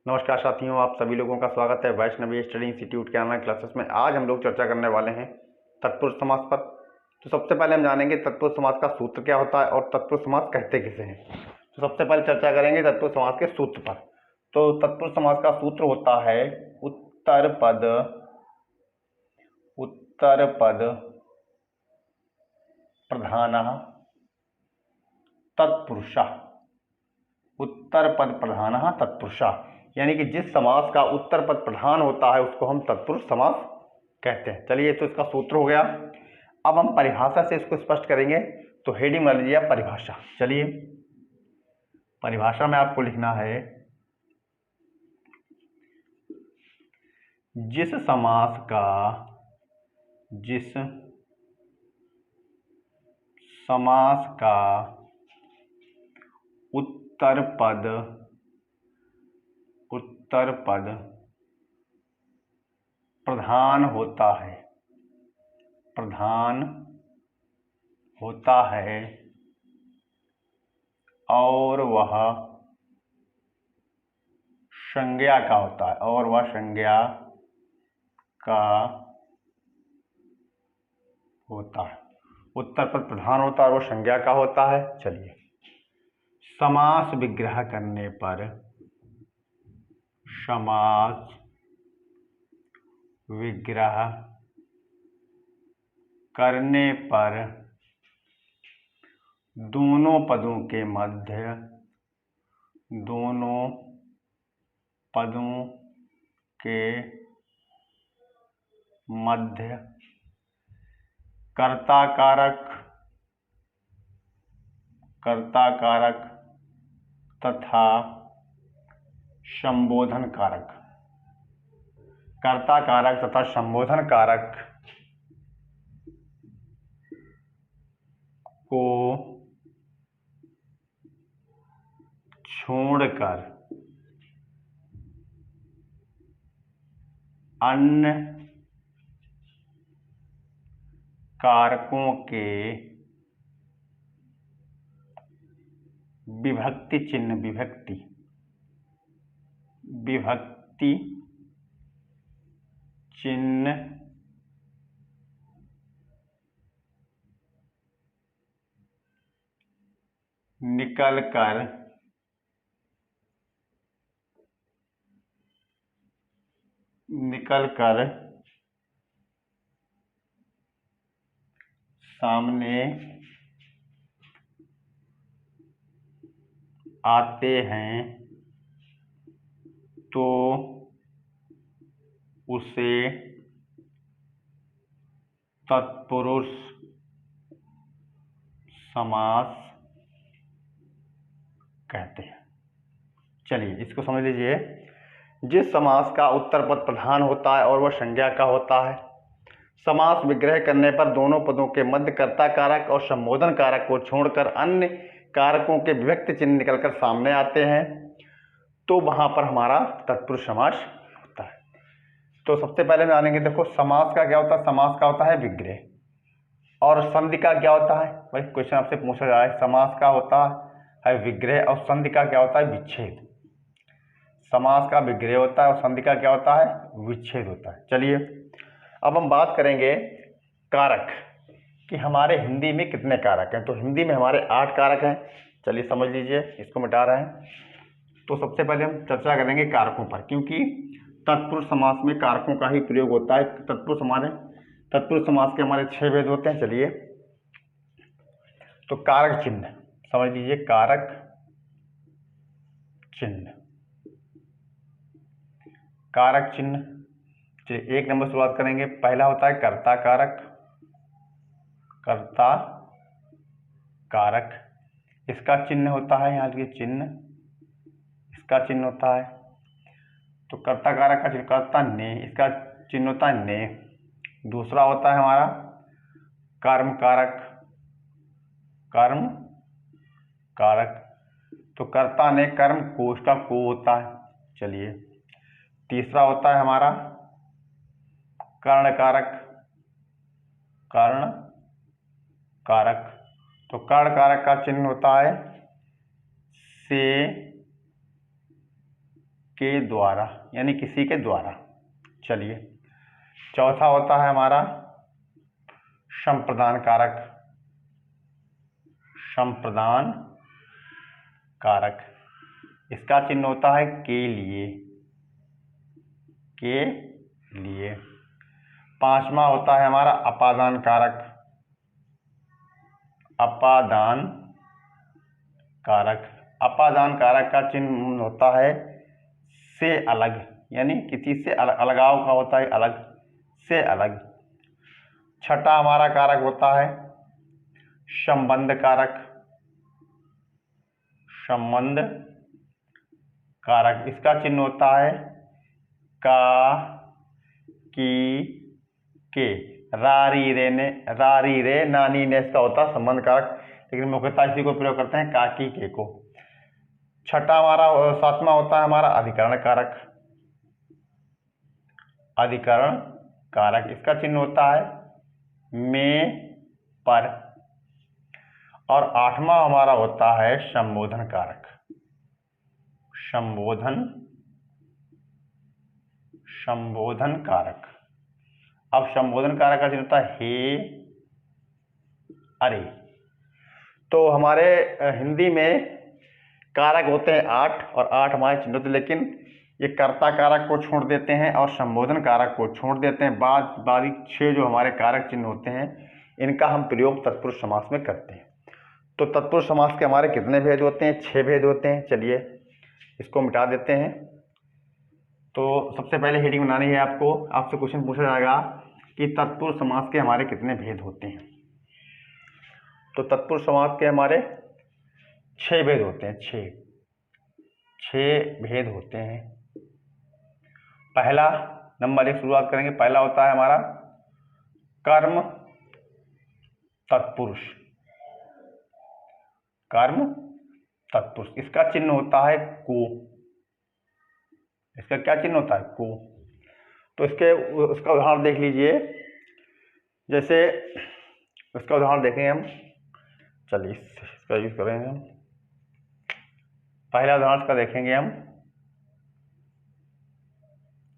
नमस्कार साथियों, आप सभी लोगों का स्वागत है वैष्णवी स्टडी इंस्टीट्यूट के ऑनलाइन क्लासेस में। आज हम लोग चर्चा करने वाले हैं तत्पुरुष समास पर। तो सबसे पहले हम जानेंगे तत्पुरुष समास का सूत्र क्या होता है और तत्पुरुष समास कहते किसे हैं। तो सबसे पहले चर्चा करेंगे तत्पुरुष समास के सूत्र पर। तो तत्पुरुष समास का सूत्र होता है उत्तर पद प्रधानः तत्पुरुषः। उत्तर पद प्रधानः तत्पुरुषः, यानी कि जिस समास का उत्तर पद प्रधान होता है उसको हम तत्पुरुष समास कहते हैं। चलिए, तो इसका सूत्र हो गया। अब हम परिभाषा से इसको स्पष्ट करेंगे। तो हेडिंग मान लीजिए परिभाषा। चलिए, परिभाषा में आपको लिखना है जिस समास का उत्तर पद प्रधान होता है और वह संज्ञा का होता है उत्तर पद प्रधान होता है और वो संज्ञा का होता है। चलिए, समास विग्रह करने पर दोनों पदों के मध्य कर्ता कारक तथा संबोधन कारक को छोड़कर अन्य कारकों के विभक्ति चिन्ह निकल कर सामने आते हैं तो उसे तत्पुरुष समास कहते हैं। चलिए, इसको समझ लीजिए। जिस समास का उत्तर पद प्रधान होता है और वह संज्ञा का होता है, समास विग्रह करने पर दोनों पदों के मध्य कर्ता कारक और संबोधन कारक को छोड़कर अन्य कारकों के विभक्ति चिन्ह निकलकर सामने आते हैं, तो वहां पर हमारा तत्पुरुष समास होता है। तो सबसे पहले जानेंगे, देखो समास का क्या होता है। समास का होता है विग्रह और संधि का क्या होता है। भाई क्वेश्चन आपसे पूछा जाए, समास का होता है विग्रह और संधि का क्या होता है विच्छेद। समास का विग्रह होता है और संधि का क्या होता है विच्छेद होता है। चलिए, अब हम बात करेंगे कारक कि हमारे हिंदी में कितने कारक हैं। तो हिंदी में हमारे 8 कारक हैं। चलिए समझ लीजिए, इसको मिटा रहे हैं। तो सबसे पहले हम चर्चा करेंगे कारकों पर, क्योंकि तत्पुरुष समास में कारकों का ही प्रयोग होता है। तत्पुरुष समास के हमारे 6 भेद होते हैं। चलिए, तो कारक चिन्ह समझ लीजिए। कारक चिन्ह चलिए, 1 नंबर शुरुआत करेंगे। पहला होता है कर्ता कारक। इसका चिन्ह होता है, यहाँ लिखिए चिन्ह, इसका चिन्ह होता है। तो कर्ता कारक का चिन्ह कर्ता ने, इसका चिन्ह होता है ने। दूसरा होता है हमारा कर्म कारक। तो कर्ता ने कर्म को, इसका को होता है। चलिए, तीसरा होता है हमारा कर्ण कारक। तो कर्ण कारक का चिन्ह होता है से के द्वारा यानी किसी के द्वारा। चलिए, चौथा होता है हमारा संप्रदान कारक। संप्रदान कारक, इसका चिन्ह होता है के लिए। के लिए। पांचवा होता है हमारा अपादान कारक। अपादान कारक। अपादान कारक का चिन्ह होता है से अलग, यानी किसी से अलगाव का होता है, अलग से अलग। छठा हमारा कारक होता है संबंध कारक। संबंध कारक, इसका चिन्ह होता है का, की, के। रारी रे नानी ने, इसका होता है संबंध कारक, लेकिन मुख्यतः इसी को प्रयोग करते हैं काकी के को। छठा हमारा, सातवां होता है हमारा अधिकरण कारक। अधिकरण कारक, इसका चिन्ह होता है में, पर। और आठवां हमारा होता है संबोधन कारक। संबोधन कारक। अब संबोधन कारक का चिन्ह होता है हे, अरे। तो हमारे हिंदी में कारक होते हैं 8 और 8 हमारे चिन्ह होते हैं, लेकिन ये कर्ता कारक को छोड़ देते हैं और संबोधन कारक को छोड़ देते हैं। बाकी 6 जो हमारे कारक चिन्ह होते हैं, इनका हम प्रयोग तत्पुरुष समास में करते हैं। तो तत्पुरुष समास के हमारे कितने भेद होते हैं? 6 भेद होते हैं। चलिए इसको मिटा देते हैं। तो सबसे पहले हेडिंग बनानी है आपको। आपसे क्वेश्चन पूछा जाएगा कि तत्पुरुष समास के हमारे कितने भेद होते हैं। तो तत्पुरुष समास के हमारे 6 भेद होते हैं। 6 भेद होते हैं। पहला नंबर 1 शुरुआत करेंगे। पहला होता है हमारा कर्म तत्पुरुष। कर्म तत्पुरुष, इसका चिन्ह होता है को। इसका क्या चिन्ह होता है? को। तो उसका उदाहरण देख लीजिए। जैसे उसका उदाहरण देखेंगे हम। चलिए इसका यूज करेंगे हम। पहला उदाहरण इसका देखेंगे हम,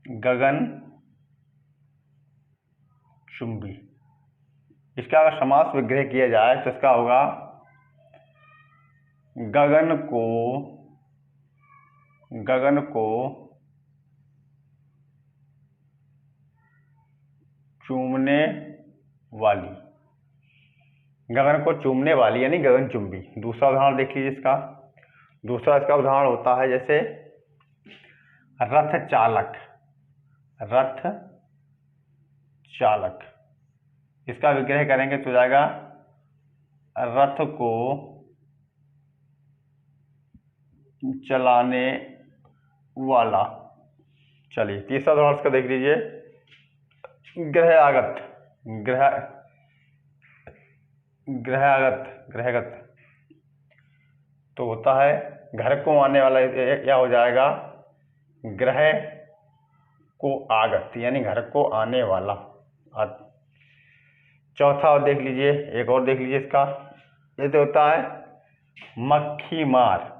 गगन चुंबी। इसका अगर समास विग्रह किया जाए तो इसका होगा गगन को चूमने वाली। गगन को चूमने वाली यानी गगन चुंबी। दूसरा उदाहरण देख लीजिए इसका। दूसरा इसका उदाहरण होता है जैसे रथ चालक। रथ चालक, इसका विग्रह करेंगे तो जाएगा रथ को चलाने वाला। चलिए तीसरा उदाहरण इसका देख लीजिए, ग्रहगत। तो होता है घर को आने वाला, या हो जाएगा ग्रह को आगत यानी घर को आने वाला। चौथा देख लीजिए, एक और देख लीजिए इसका। जैसे होता है मक्खी मार।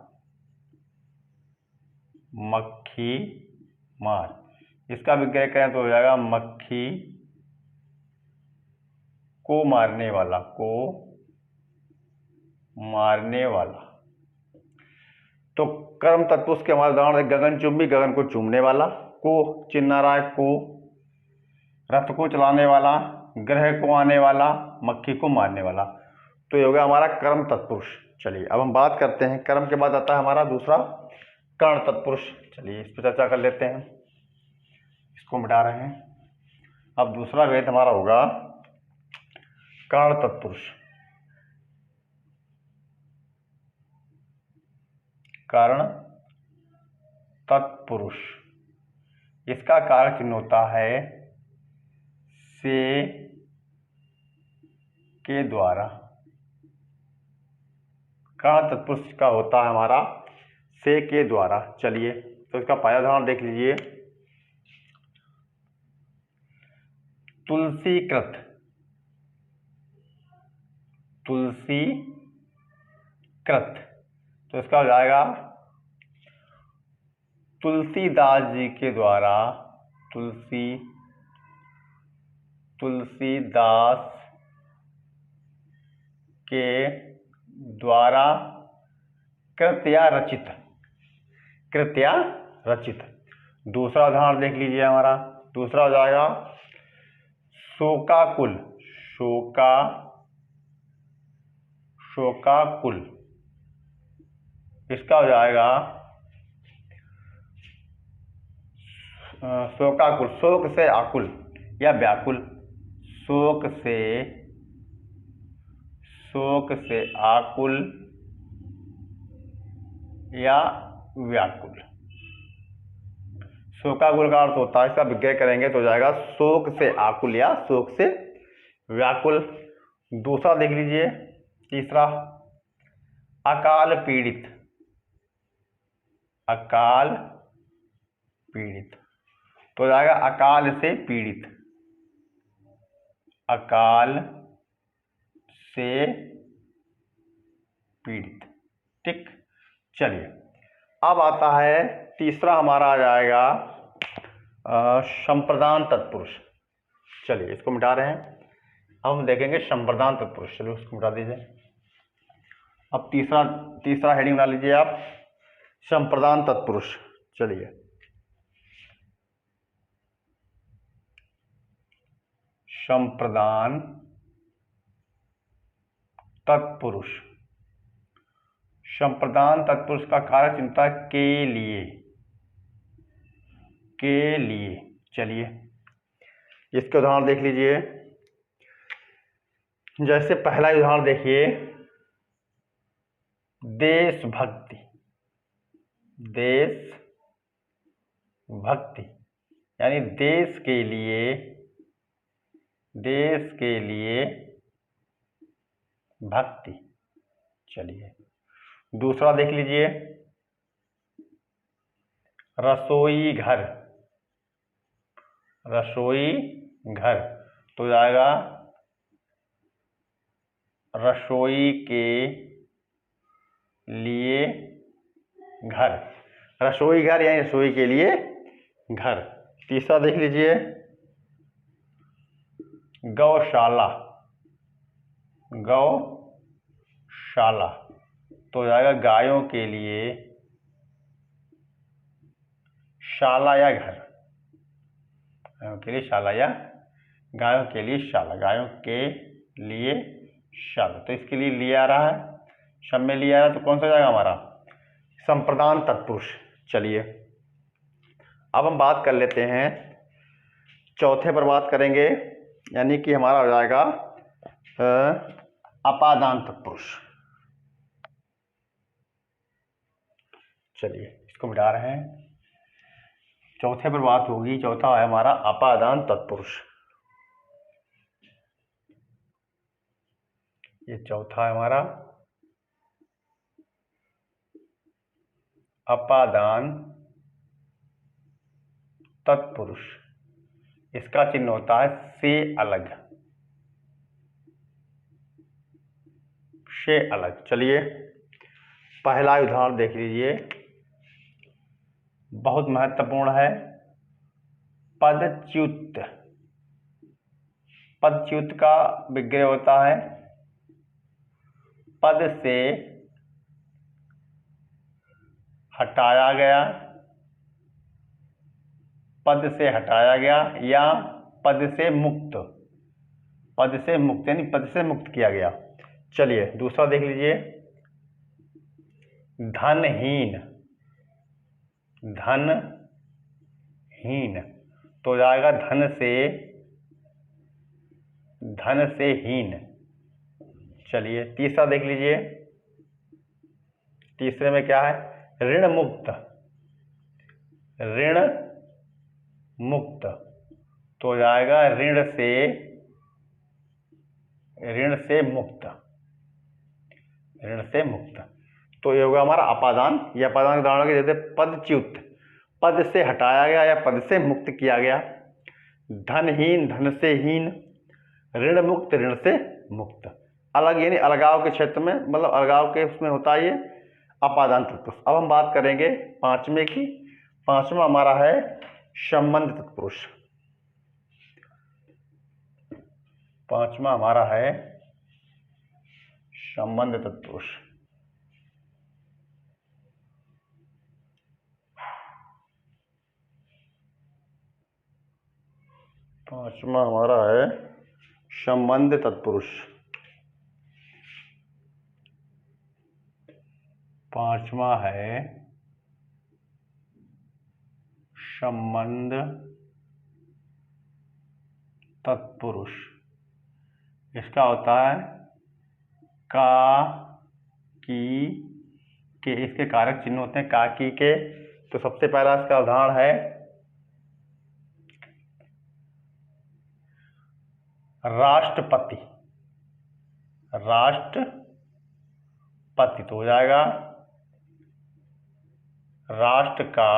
इसका विग्रह करें तो हो जाएगा मक्खी को मारने वाला। तो कर्म तत्पुरुष के हमारे उदाहरण गगन चुंबी, गगन को चूमने वाला। को चिन्ह रहा है को। रथ को चलाने वाला, ग्रह को आने वाला, मक्खी को मारने वाला। तो ये हो गया हमारा कर्म तत्पुरुष। चलिए अब हम बात करते हैं, कर्म के बाद आता है हमारा दूसरा कर्ण तत्पुरुष। चलिए इस पर चर्चा कर लेते हैं। इसको मिटा रहे हैं। अब दूसरा भेद हमारा होगा कर्ण तत्पुरुष। कर्ण तत्पुरुष, इसका कारक चिन्ह होता है से के द्वारा। कर्ण तत्पुरुष का होता है हमारा से के द्वारा। चलिए तो इसका पहला उदाहरण देख लीजिए, तुलसीकृत। तो इसका हो जाएगा तुलसीदास जी के द्वारा तुलसीदास के द्वारा कृत या रचित। दूसरा उदाहरण देख लीजिए हमारा। दूसरा हो जाएगा शोकाकुल। शोकाकुल इसका हो जाएगा शोकाकुल, शोक से आकुल या व्याकुल। शोक से आकुल या व्याकुल। शोकाकुल का अर्थ होता है, इसका विग्रह करेंगे तो हो जाएगा शोक से आकुल या शोक से व्याकुल। दूसरा देख लीजिए, तीसरा अकाल पीड़ित। तो हो जाएगा अकाल से पीड़ित। ठीक। चलिए अब आता है तीसरा हमारा आ जाएगा संप्रदान तत्पुरुष। चलिए इसको मिटा रहे हैं। अब हम देखेंगे संप्रदान तत्पुरुष। चलिए उसको मिटा दीजिए। अब तीसरा हेडिंग बना लीजिए आप, संप्रदान तत्पुरुष। चलिए संप्रदान तत्पुरुष। संप्रदान तत्पुरुष का कार्य चिंता के लिए। चलिए इसके उदाहरण देख लीजिए। जैसे पहला उदाहरण देखिए, देशभक्ति यानी देश के लिए भक्ति। चलिए दूसरा देख लीजिए, रसोई घर। तो जाएगा रसोई के लिए घर। रसोई घर यानी रसोई के लिए घर। तीसरा देख लीजिए, गौशाला। तो जाएगा गायों के लिए शाला या घर। गायों के लिए शाला या गायों के लिए शाला। तो इसके लिए आ रहा है, शब्द में लिए आ रहा है, तो कौन सा जाएगा हमारा संप्रदान तत्पुरुष। चलिए अब हम बात कर लेते हैं, चौथे पर बात करेंगे, यानी कि हमारा हो जाएगा अपादान तत्पुरुष। चलिए इसको मिटा रहे हैं। चौथे पर बात होगी। चौथा है हमारा अपादान तत्पुरुष। ये चौथा है हमारा अपादान तत्पुरुष। इसका चिन्ह होता है से अलग। चलिए पहला उदाहरण देख लीजिए, बहुत महत्वपूर्ण है, पदच्युत। पदच्युत का विग्रह होता है पद से हटाया गया या पद से मुक्त यानी पद से मुक्त किया गया। चलिए दूसरा देख लीजिए, धनहीन। तो जाएगा धन से हीन। चलिए तीसरा देख लीजिए। तीसरे में क्या है, ऋण मुक्त। तो जाएगा ऋण से मुक्त। तो ये होगा हमारा अपादान। या अपादान के उदाहरण के जैसे पदच्युत, पद से हटाया गया या पद से मुक्त किया गया। धनहीन, धन से हीन। ऋण मुक्त, ऋण से मुक्त। अलग यानी अलगाव के क्षेत्र में, मतलब अलगाव के उसमें होता है ये अपादान तत्पुरुष। अब हम बात करेंगे पांचवें की, पांचवा हमारा है संबंध तत्पुरुष। पांचवा हमारा है संबंध तत्पुरुष। पांचवा हमारा है संबंध तत्पुरुष। पांचवा है संबंध तत्पुरुष। इसका होता है का, की, के। इसके कारक चिन्ह होते हैं का, की, के। तो सबसे पहला इसका उदाहरण है राष्ट्रपति। राष्ट्रपति तो हो जाएगा राष्ट्र का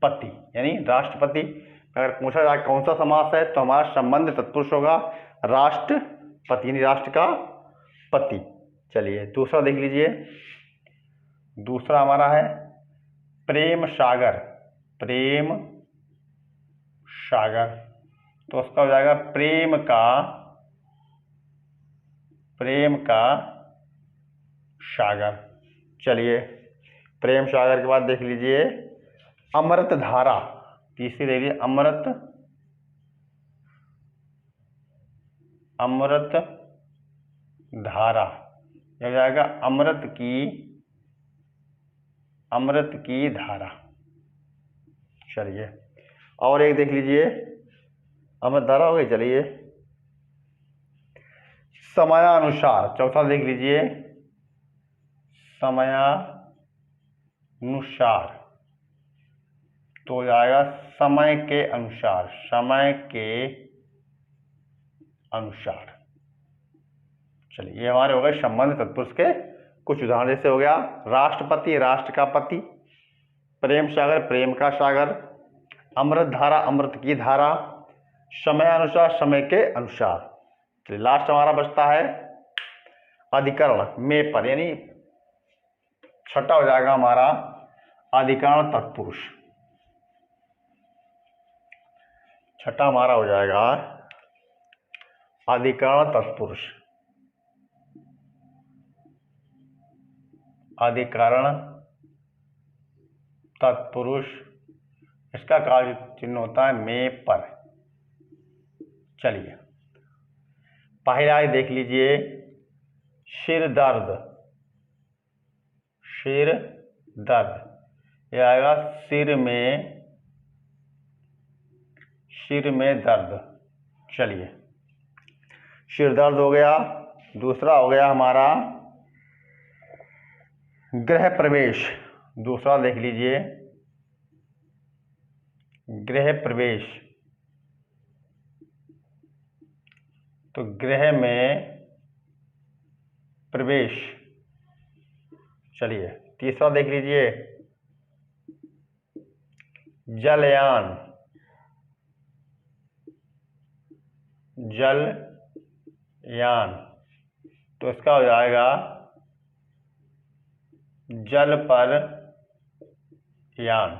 पति, यानी राष्ट्रपति। अगर पूछा जाए कौन सा समास है तो हमारा संबंध तत्पुरुष होगा राष्ट्रपति, यानी राष्ट्र का पति। चलिए दूसरा देख लीजिए। दूसरा हमारा है प्रेम सागर। प्रेम सागर तो उसका हो जाएगा प्रेम का सागर। चलिए प्रेम सागर के बाद देख लीजिए अमृत धारा। तीसरी देख लीजिए अमृत धारा। यह हो जाएगा अमृत की धारा। चलिए और एक देख लीजिए अमृत धारा हो गई। चलिए समयानुसार। चौथा देख लीजिए समयानुसार तो हो जाएगा समय के अनुसार। समय के अनुसार। चलिए ये हमारे हो गए संबंध तत्पुरुष के कुछ उदाहरण। जैसे हो गया राष्ट्रपति राष्ट्र का पति, प्रेम सागर प्रेम का सागर, अमृत धारा अमृत की धारा, समयानुसार समय के अनुसार। चलिए लास्ट हमारा बचता है अधिकरण में पर, यानी छठा हो जाएगा हमारा अधिकरण तत्पुरुष। छठा हमारा हो जाएगा अधिकरण तत्पुरुष। अधिकरण तत्पुरुष इसका कार्य चिन्ह होता है में पर। चलिए पहला ही देख लीजिए सिर दर्द। सिर दर्द यह आएगा सिर में दर्द। चलिए सिर दर्द हो गया। दूसरा हो गया हमारा गृह प्रवेश। दूसरा देख लीजिए गृह प्रवेश तो गृह में प्रवेश। चलिए तीसरा देख लीजिए जलयान। जलयान तो इसका हो जाएगा जल पर यान।